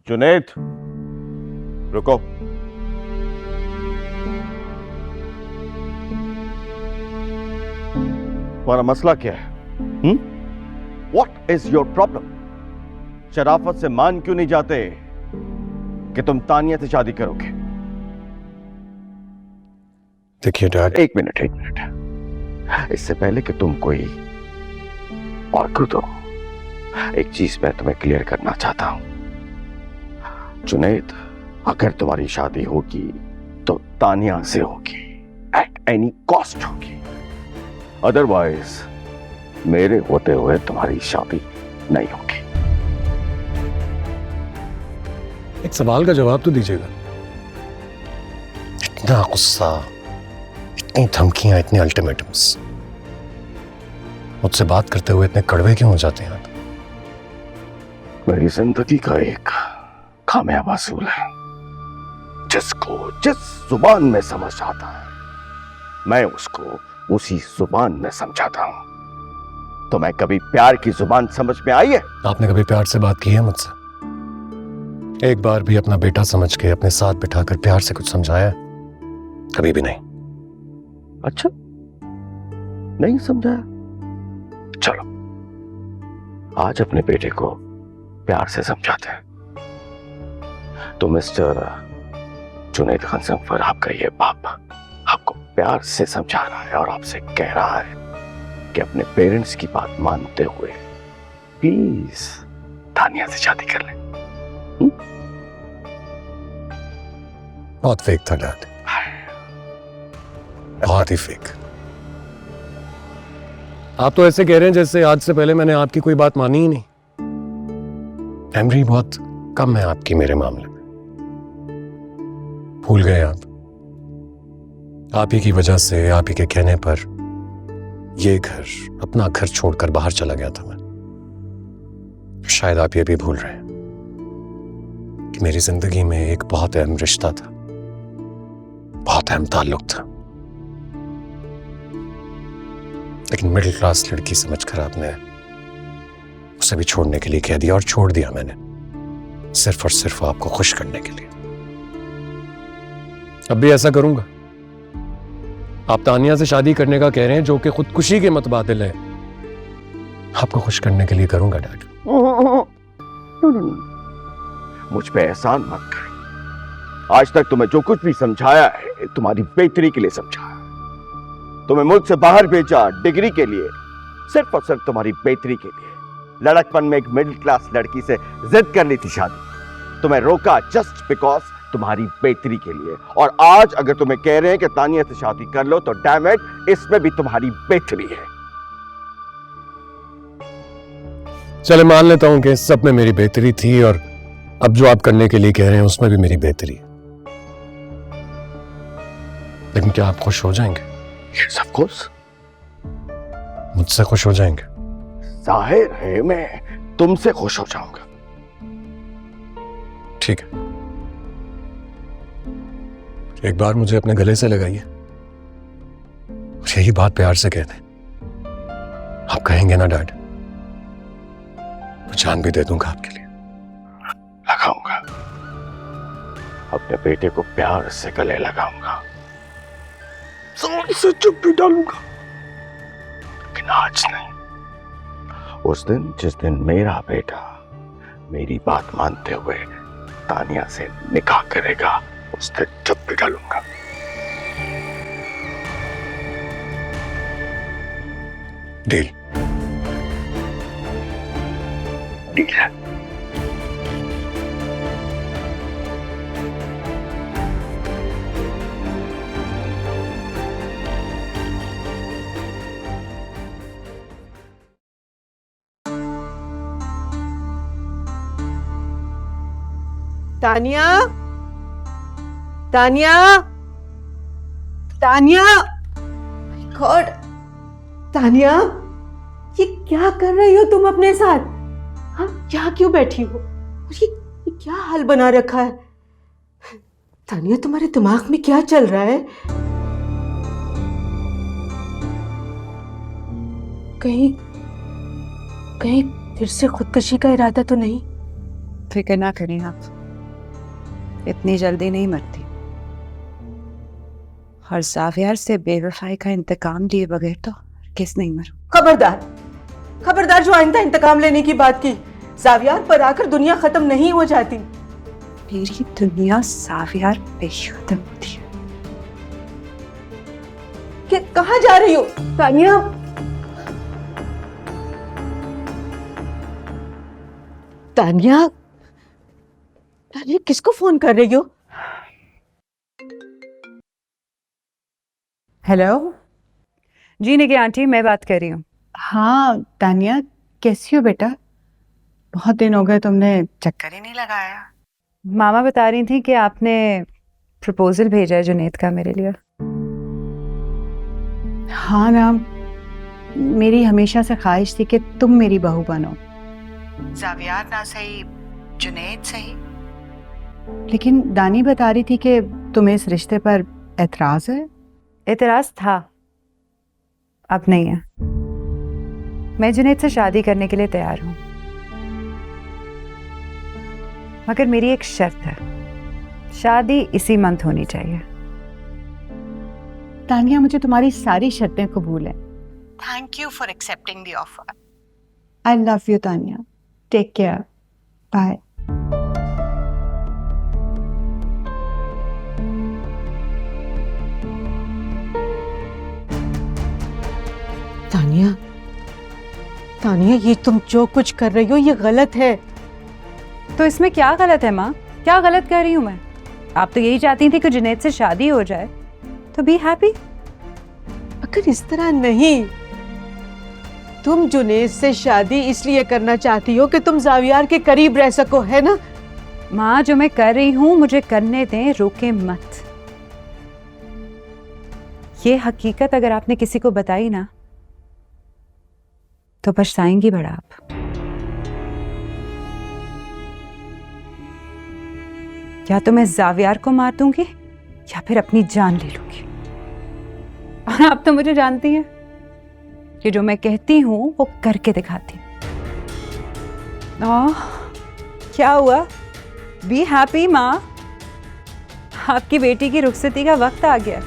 जुनैद, रुको। तुम्हारा मसला क्या है? What is your problem? शराफत से मान क्यों नहीं जाते कि तुम तानिया से शादी करोगे? देखिए डैड, एक मिनट। इससे पहले कि तुम कोई और कूदो, एक चीज मैं तुम्हें क्लियर करना चाहता हूं। जुनैद, अगर तुम्हारी शादी होगी तो तानिया से होगी, एट एनी कॉस्ट होगी। अदरवाइज मेरे होते हुए तुम्हारी शादी नहीं होगी। एक सवाल का जवाब तो दीजिएगा। इतना गुस्सा, इतनी धमकियां, इतने अल्टीमेटम्स, मुझसे बात करते हुए इतने कड़वे क्यों हो जाते हैं आप? मेरी जिंदगी का एक कामयाब असूल है, जिसको जिस जुबान में समझ आता है मैं उसको उसी जुबान में समझाता हूं। तो मैं कभी प्यार की जुबान समझ में आई है? आपने कभी प्यार से बात की है मुझसे? एक बार भी अपना बेटा समझ के अपने साथ बिठाकर प्यार से कुछ समझाया? कभी भी नहीं। अच्छा, नहीं समझाया? चलो आज अपने बेटे को प्यार से समझाते हैं। तो मिस्टर जुनैद खान संफर, आपका ये बाप आपको प्यार से समझा रहा है और आपसे कह रहा है कि अपने पेरेंट्स की बात मानते हुए प्लीज तानिया से शादी कर लें। बहुत फेक था डैड, बहुत ही फेक। आप तो ऐसे कह रहे हैं जैसे आज से पहले मैंने आपकी कोई बात मानी ही नहीं। मेमोरी बहुत कम है आपकी मेरे मामले में। भूल गए आप ही की वजह से, आप ही के कहने पर ये घर, अपना घर छोड़कर बाहर चला गया था मैं। शायद आप ये भी भूल रहे हैं कि मेरी जिंदगी में एक बहुत अहम रिश्ता था, बहुत अहम ताल्लुक था, लेकिन मिडिल क्लास लड़की समझकर आपने उसे भी छोड़ने के लिए कह दिया, और छोड़ दिया मैंने सिर्फ और सिर्फ आपको खुश करने के लिए। अब भी ऐसा करूंगा। आप तानिया से शादी करने का कह रहे हैं, जो कि खुदकुशी के मतबादिल है। आपको खुश करने के लिए करूंगा डैड। मुझ पे एहसान मत करो। आज तक तुम्हें जो कुछ भी समझाया है तुम्हारी बेहतरी के लिए समझाया। तुम्हें मुल्क से बाहर भेजा डिग्री के लिए, सिर्फ और सिर्फ तुम्हारी बेहतरी के लिए। लड़कपन में एक मिडिल क्लास लड़की से जिद कर ली थी शादी, तुम्हें रोका जस्ट बिकॉज तुम्हारी बेहतरी के लिए। और आज अगर तुम्हें कह रहे हैं कि तानिया से शादी कर लो, तो डैम इट, इसमें भी तुम्हारी बेहतरी है। चले मान लेता हूं कि इस सब में मेरी बेहतरी थी, और अब जो आप करने के लिए कह रहे हैं उसमें भी मेरी बेहतरी है। लेकिन क्या आप खुश हो जाएंगे? Yes, of course. मुझसे खुश हो जाएंगे? जाहिर है मैं तुमसे खुश हो जाऊंगा। ठीक है, एक बार मुझे अपने गले से लगाइए और यही बात प्यार से कह दें। आप कहेंगे ना डैड, तो जान भी दे दूंगा आपके लिए। लगाऊंगा, अपने बेटे को प्यार से गले लगाऊंगा, जोर से चुप्पी डालूंगा। लेकिन आज नहीं, उस दिन जिस दिन मेरा बेटा मेरी बात मानते हुए तानिया से निकाह करेगा, उस दिन चुप्पी डालूंगा। डील? डील है। तानिया, तानिया, तानिया, गॉड, तानिया, ये क्या कर रही हो तुम अपने साथ? हाँ, यहाँ क्यों बैठी हो? और ये क्या हाल बना रखा है? तानिया, तुम्हारे दिमाग में क्या चल रहा है? कहीं कहीं फिर से खुदकुशी का इरादा तो नहीं? फिक्र ना करें आप, इतनी जल्दी नहीं मरती, और ज़ावियर से बेवफाई का इंतकाम लिए बगैर तो किस नहीं मरू। खबरदार, खबरदार, जो आइंदा इंतकाम लेने की बात की, ज़ावियार पर आकर दुनिया खत्म नहीं हो जाती। मेरी दुनिया ज़ावियर पे ही खत्म होती है। कि कहाँ जा रही हो तानिया? तानिया, तानिया किसको फोन कर रही हो? हेलो जी, निकी आंटी मैं बात कर रही हूँ। हाँ तानिया, कैसी हो बेटा? बहुत दिन हो गए, तुमने चक्कर ही नहीं लगाया। मामा बता रही थी कि आपने प्रपोजल भेजा है जुनेद का मेरे लिए। हाँ ना, मेरी हमेशा से ख्वाहिश थी कि तुम मेरी बहू बनो। ज़ावियार ना सही, जुनेद सही, लेकिन दानी बता रही थी कि तुम्हें इस रिश्ते पर एतराज है। एतराज था, अब नहीं है। मैं जुनेद से शादी करने के लिए तैयार हूँ, मगर मेरी एक शर्त है, शादी इसी मंथ होनी चाहिए। तानिया, मुझे तुम्हारी सारी शर्तें कबूल हैं। Thank you for accepting the offer. I love you Tania, take care, bye. Tania, Tania, ये तुम जो कुछ कर रही हो ये गलत है। तो इसमें क्या गलत है माँ? क्या गलत कर रही हूँ मैं? आप तो यही चाहती थी कि जुनेद से शादी हो जाए, तो बी हैप्पी। मगर इस तरह नहीं। तुम जुनेद से शादी इसलिए करना चाहती हो कि तुम ज़ावियार के करीब रह सको, है ना? माँ, जो मैं कर रही हूँ मुझे करने दें, रोके मत। ये हकीकत अगर आपने किसी को बताई ना तो पछताएंगी बड़ा आप। या तो मैं ज़ावियार को मार दूंगी या फिर अपनी जान ले लूंगी। और आप तो मुझे जानती हैं कि जो मैं कहती हूं वो करके दिखाती हूं। क्या हुआ? बी हैप्पी माँ, आपकी बेटी की रुखसती का वक्त आ गया।